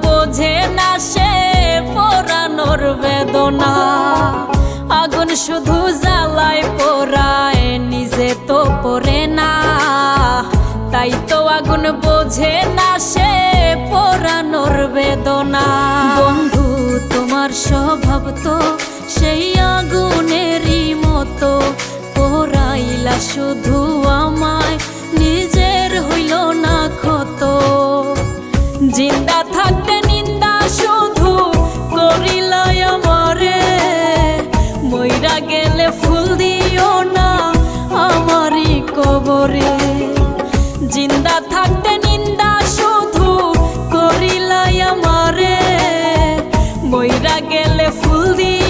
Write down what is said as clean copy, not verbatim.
বোঝে না সে পোড়ানোর বেদনা। আগুন শুধু জ্বালায় পোড়ায়, নিজে তো পড়ে না। তাই তো আগুন বোঝে না সে পোড়ানোর বেদনা। বন্ধু তোমার স্বভাব তো সেই আগুনেরই মতো, পোড়াইলা শুধু আমায়, নিজের হইল না ক্ষত। জিন্দা থাকতে নিন্দা শুধু করিলাই আমারে, মইরা গেলে ফুল দিও না আমারই কবরে। জিন্দা থাকতে নিন্দা শুধু করিলাই আমারে, মইরা গেলে ফুল দিও